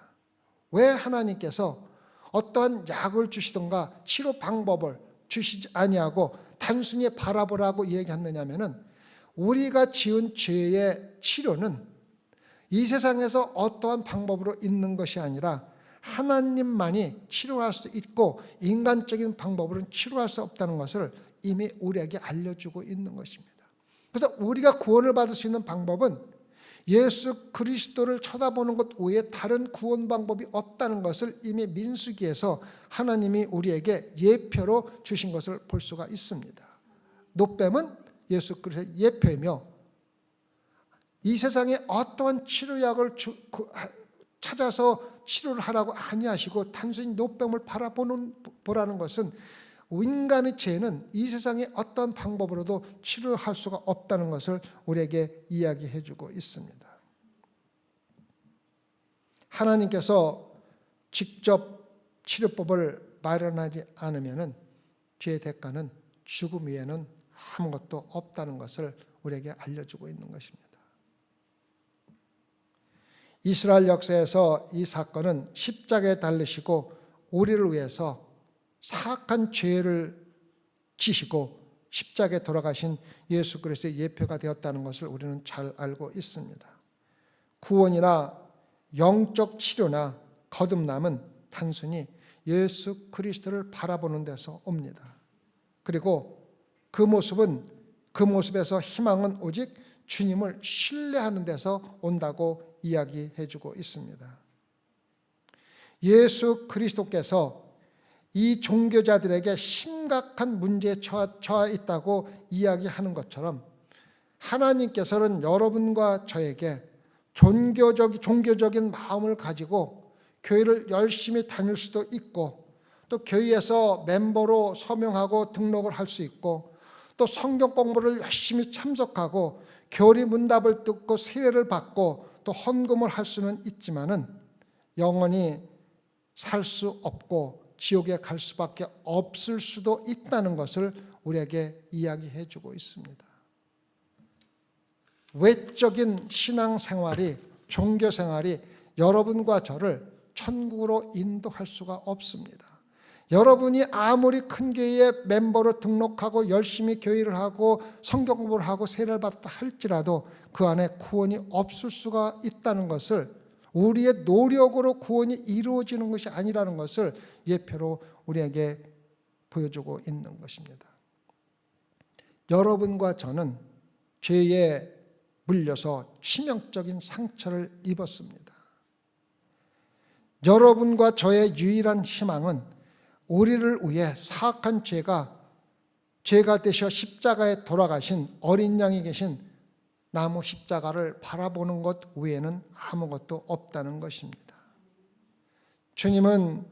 왜 하나님께서 어떠한 약을 주시든가 치료 방법을 주시지 아니하고 단순히 바라보라고 얘기했느냐면은 우리가 지은 죄의 치료는 이 세상에서 어떠한 방법으로 있는 것이 아니라 하나님만이 치료할 수 있고 인간적인 방법으로는 치료할 수 없다는 것을 이미 우리에게 알려주고 있는 것입니다. 그래서 우리가 구원을 받을 수 있는 방법은 예수 그리스도를 쳐다보는 것 외에 다른 구원 방법이 없다는 것을 이미 민수기에서 하나님이 우리에게 예표로 주신 것을 볼 수가 있습니다. 놋뱀은 예수 그리스도의 예표이며 이 세상에 어떠한 치료약을 찾아서 치료를 하라고 아니하시고 단순히 놋뱀을 바라보라는 것은 인간의 죄는 이 세상의 어떤 방법으로도 치료할 수가 없다는 것을 우리에게 이야기해 주고 있습니다. 하나님께서 직접 치료법을 마련하지 않으면 죄의 대가는 죽음 외에는 아무것도 없다는 것을 우리에게 알려주고 있는 것입니다. 이스라엘 역사에서 이 사건은 십자가에 달리시고 우리를 위해서 사악한 죄를 지시고 십자가에 돌아가신 예수 그리스도의 예표가 되었다는 것을 우리는 잘 알고 있습니다. 구원이나 영적 치료나 거듭남은 단순히 예수 그리스도를 바라보는 데서 옵니다. 그리고 그 모습에서 희망은 오직 주님을 신뢰하는 데서 온다고 이야기해 주고 있습니다. 예수 그리스도께서 이 종교자들에게 심각한 문제에 처해 있다고 이야기하는 것처럼 하나님께서는 여러분과 저에게 종교적인 마음을 가지고 교회를 열심히 다닐 수도 있고 또 교회에서 멤버로 서명하고 등록을 할 수 있고 또 성경 공부를 열심히 참석하고 교리 문답을 듣고 세례를 받고 또 헌금을 할 수는 있지만은 영원히 살 수 없고 지옥에 갈 수밖에 없을 수도 있다는 것을 우리에게 이야기해 주고 있습니다. 외적인 신앙생활이, 종교생활이 여러분과 저를 천국으로 인도할 수가 없습니다. 여러분이 아무리 큰 교회에 멤버로 등록하고 열심히 교회를 하고 성경 공부를 하고 세례를 받다 할지라도 그 안에 구원이 없을 수가 있다는 것을, 우리의 노력으로 구원이 이루어지는 것이 아니라는 것을 예표로 우리에게 보여주고 있는 것입니다. 여러분과 저는 죄에 물려서 치명적인 상처를 입었습니다. 여러분과 저의 유일한 희망은 우리를 위해 사악한 죄가 되셔 십자가에 돌아가신 어린 양이 계신 나무 십자가를 바라보는 것 외에는 아무것도 없다는 것입니다. 주님은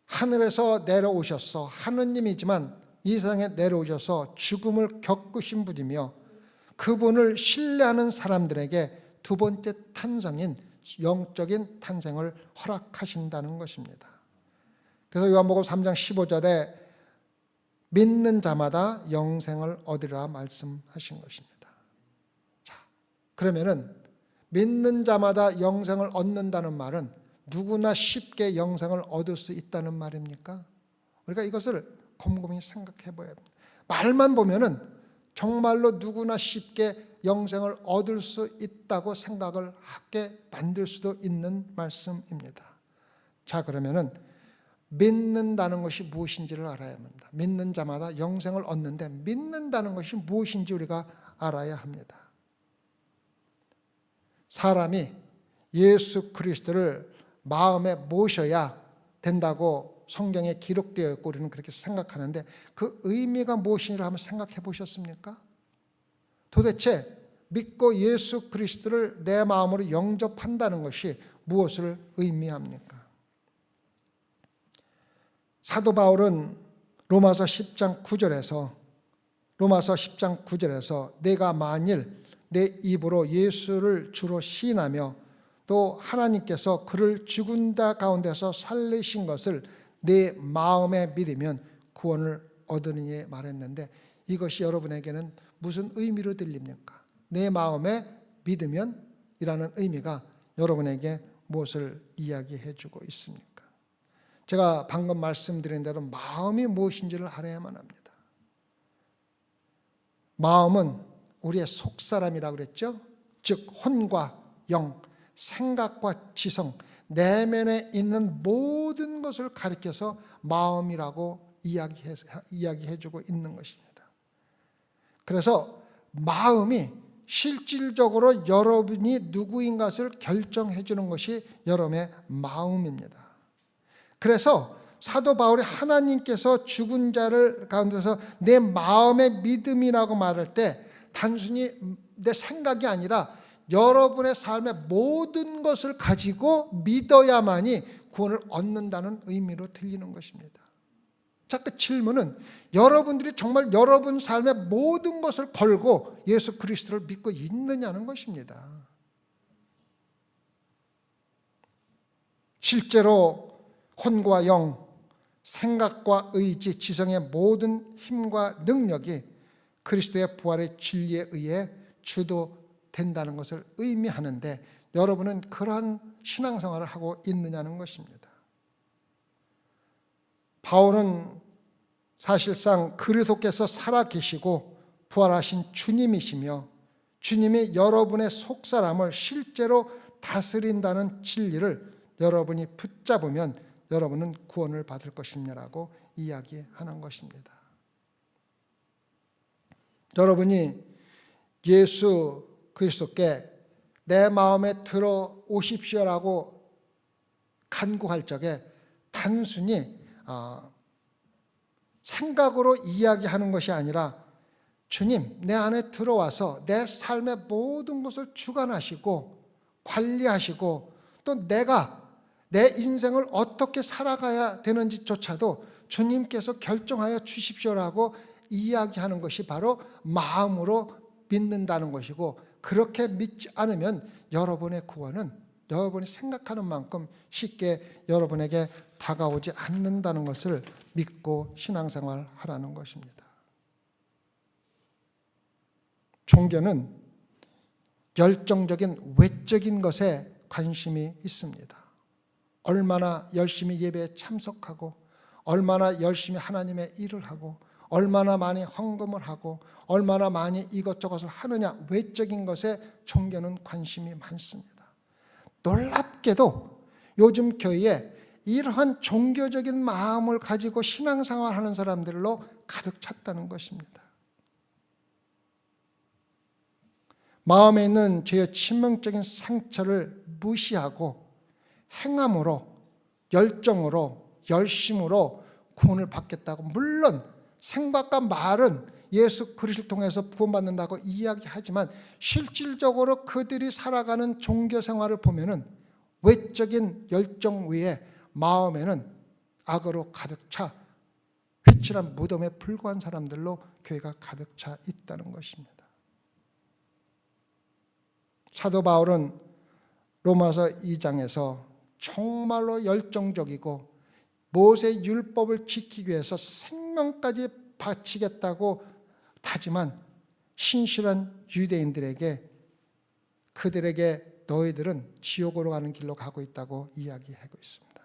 하늘에서 내려오셔서 하느님이지만 이 세상에 내려오셔서 죽음을 겪으신 분이며 그분을 신뢰하는 사람들에게 두 번째 탄생인 영적인 탄생을 허락하신다는 것입니다. 그래서 요한복음 3장 15절에 믿는 자마다 영생을 얻으리라 말씀하신 것입니다. 자, 그러면은 믿는 자마다 영생을 얻는다는 말은 누구나 쉽게 영생을 얻을 수 있다는 말입니까? 우리가 이것을 곰곰이 생각해 봐야 합니다. 말만 보면은 정말로 누구나 쉽게 영생을 얻을 수 있다고 생각을 하게 만들 수도 있는 말씀입니다. 자, 그러면은 믿는다는 것이 무엇인지를 알아야 합니다. 믿는 자마다 영생을 얻는데 믿는다는 것이 무엇인지 우리가 알아야 합니다. 사람이 예수 그리스도를 마음에 모셔야 된다고 성경에 기록되어 있고 우리는 그렇게 생각하는데 그 의미가 무엇인지를 한번 생각해 보셨습니까? 도대체 믿고 예수 그리스도를 내 마음으로 영접한다는 것이 무엇을 의미합니까? 사도 바울은 로마서 10장 9절에서 내가 만일 내 입으로 예수를 주로 시인하며 또 하나님께서 그를 죽은 자 가운데서 살리신 것을 내 마음에 믿으면 구원을 얻으니 말했는데 이것이 여러분에게는 무슨 의미로 들립니까? 내 마음에 믿으면 이라는 의미가 여러분에게 무엇을 이야기해 주고 있습니까? 제가 방금 말씀드린 대로 마음이 무엇인지를 알아야만 합니다. 마음은 우리의 속사람이라고 그랬죠? 즉 혼과 영, 생각과 지성, 내면에 있는 모든 것을 가리켜서 마음이라고 이야기해주고 있는 것입니다. 그래서 마음이 실질적으로 여러분이 누구인 것을 결정해 주는 것이 여러분의 마음입니다. 그래서 사도 바울이 하나님께서 죽은 자를 가운데서 내 마음의 믿음이라고 말할 때 단순히 내 생각이 아니라 여러분의 삶의 모든 것을 가지고 믿어야만이 구원을 얻는다는 의미로 들리는 것입니다. 자, 그 질문은 여러분들이 정말 여러분 삶의 모든 것을 걸고 예수 그리스도를 믿고 있느냐는 것입니다. 실제로 혼과 영, 생각과 의지, 지성의 모든 힘과 능력이 그리스도의 부활의 진리에 의해 주도된다는 것을 의미하는데 여러분은 그러한 신앙생활을 하고 있느냐는 것입니다. 바울은 사실상 그리스도께서 살아계시고 부활하신 주님이시며 주님이 여러분의 속사람을 실제로 다스린다는 진리를 여러분이 붙잡으면 여러분은 구원을 받을 것이라고 이야기하는 것입니다. 여러분이 예수 그리스도께 내 마음에 들어오십시오라고 간구할 적에 단순히 생각으로 이야기하는 것이 아니라 주님, 내 안에 들어와서 내 삶의 모든 것을 주관하시고 관리하시고 또 내가 내 인생을 어떻게 살아가야 되는지조차도 주님께서 결정하여 주십시오라고 이야기하는 것이 바로 마음으로 믿는다는 것이고, 그렇게 믿지 않으면 여러분의 구원은 여러분이 생각하는 만큼 쉽게 여러분에게 다가오지 않는다는 것을 믿고 신앙생활 하라는 것입니다. 종교는 열정적인 외적인 것에 관심이 있습니다. 얼마나 열심히 예배에 참석하고 얼마나 열심히 하나님의 일을 하고 얼마나 많이 헌금을 하고 얼마나 많이 이것저것을 하느냐, 외적인 것에 종교는 관심이 많습니다. 놀랍게도 요즘 교회에 이러한 종교적인 마음을 가지고 신앙생활하는 사람들로 가득 찼다는 것입니다. 마음에 있는 죄의 치명적인 상처를 무시하고 행함으로, 열정으로, 열심으로 구원을 받겠다고, 물론 생각과 말은 예수 그리스도를 통해서 구원받는다고 이야기하지만 실질적으로 그들이 살아가는 종교 생활을 보면은 외적인 열정 위에 마음에는 악으로 가득 차 휘칠한 무덤에 불과한 사람들로 교회가 가득 차 있다는 것입니다. 사도 바울은 로마서 2장에서 정말로 열정적이고 모세 율법을 지키기 위해서 생명까지 바치겠다고 다짐한 신실한 유대인들에게, 그들에게 너희들은 지옥으로 가는 길로 가고 있다고 이야기하고 있습니다.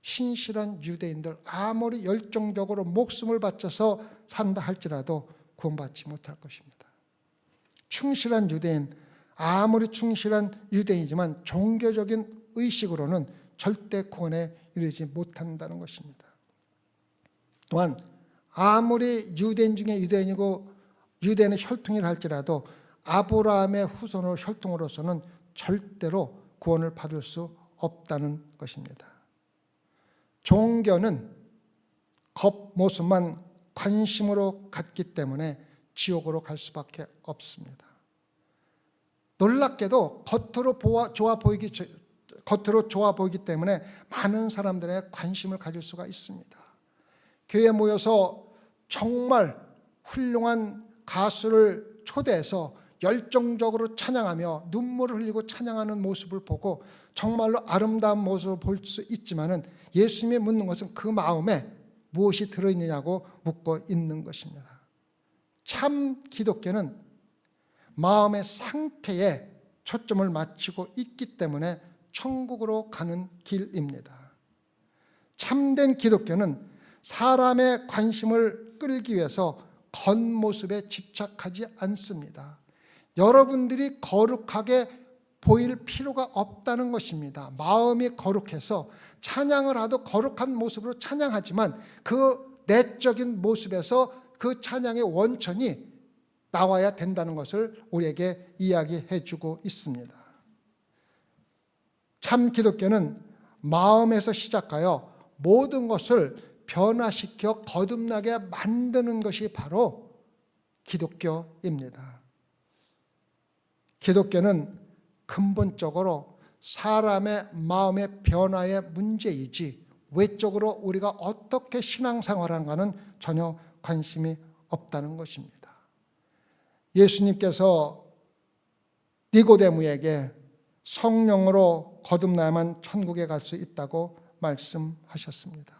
신실한 유대인들, 아무리 열정적으로 목숨을 바쳐서 산다 할지라도 구원받지 못할 것입니다. 충실한 유대인, 아무리 충실한 유대인이지만 종교적인 의식으로는 절대 구원에 이르지 못한다는 것입니다. 또한 아무리 유대인 중에 유대인이고 유대인의 혈통이라 할지라도 아브라함의 후손으로 혈통으로서는 절대로 구원을 받을 수 없다는 것입니다. 종교는 겉모습만 관심으로 갖기 때문에 지옥으로 갈 수밖에 없습니다. 놀랍게도 겉으로 좋아 보이기 때문에 많은 사람들의 관심을 가질 수가 있습니다. 교회에 모여서 정말 훌륭한 가수를 초대해서 열정적으로 찬양하며 눈물을 흘리고 찬양하는 모습을 보고 정말로 아름다운 모습을 볼 수 있지만은 예수님이 묻는 것은 그 마음에 무엇이 들어있느냐고 묻고 있는 것입니다. 참 기독교는 마음의 상태에 초점을 맞추고 있기 때문에 천국으로 가는 길입니다. 참된 기독교는 사람의 관심을 끌기 위해서 겉모습에 집착하지 않습니다. 여러분들이 거룩하게 보일 필요가 없다는 것입니다. 마음이 거룩해서 찬양을 하도 거룩한 모습으로 찬양하지만 그 내적인 모습에서 그 찬양의 원천이 나와야 된다는 것을 우리에게 이야기해 주고 있습니다. 참 기독교는 마음에서 시작하여 모든 것을 변화시켜 거듭나게 만드는 것이 바로 기독교입니다. 기독교는 근본적으로 사람의 마음의 변화의 문제이지 외적으로 우리가 어떻게 신앙생활한가는 전혀 관심이 없다는 것입니다. 예수님께서 니고데모에게 성령으로 거듭나야만 천국에 갈 수 있다고 말씀하셨습니다.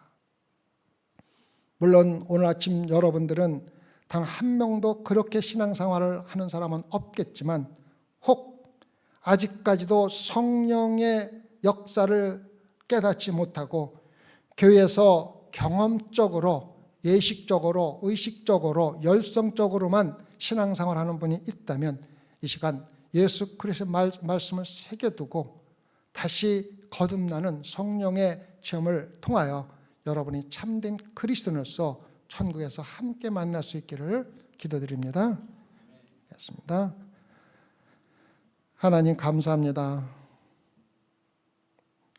물론 오늘 아침 여러분들은 단 한 명도 그렇게 신앙생활을 하는 사람은 없겠지만 혹 아직까지도 성령의 역사를 깨닫지 못하고 교회에서 경험적으로, 예식적으로, 의식적으로, 열성적으로만 신앙생활하는 분이 있다면 이 시간 예수 그리스도의 말씀을 새겨두고 다시 거듭나는 성령의 체험을 통하여 여러분이 참된 그리스도인으로서 천국에서 함께 만날 수 있기를 기도드립니다. 됐습니다. 하나님 감사합니다.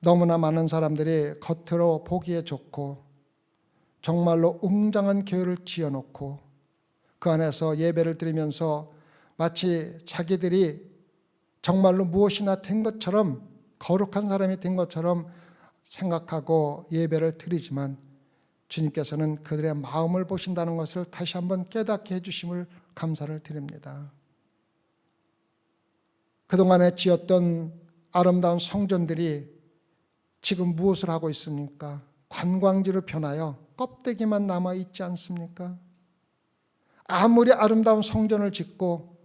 너무나 많은 사람들이 겉으로 보기에 좋고 정말로 웅장한 교회를 지어놓고 그 안에서 예배를 드리면서 마치 자기들이 정말로 무엇이나 된 것처럼, 거룩한 사람이 된 것처럼 생각하고 예배를 드리지만 주님께서는 그들의 마음을 보신다는 것을 다시 한번 깨닫게 해주심을 감사를 드립니다. 그동안에 지었던 아름다운 성전들이 지금 무엇을 하고 있습니까? 관광지로 변하여 껍데기만 남아있지 않습니까? 아무리 아름다운 성전을 짓고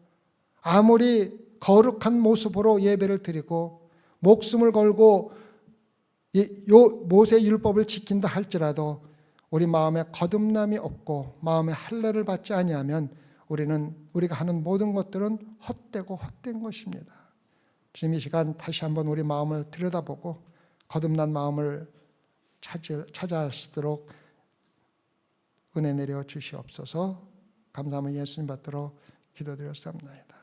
아무리 거룩한 모습으로 예배를 드리고 목숨을 걸고 모세 율법을 지킨다 할지라도 우리 마음에 거듭남이 없고 마음에 할례를 받지 아니하면 우리가 하는 모든 것들은 헛되고 헛된 것입니다. 주님 이 시간 다시 한번 우리 마음을 들여다보고 거듭난 마음을 찾아하시도록 은혜 내려 주시옵소서. 감사하며 예수님 받들어 기도드렸습니다.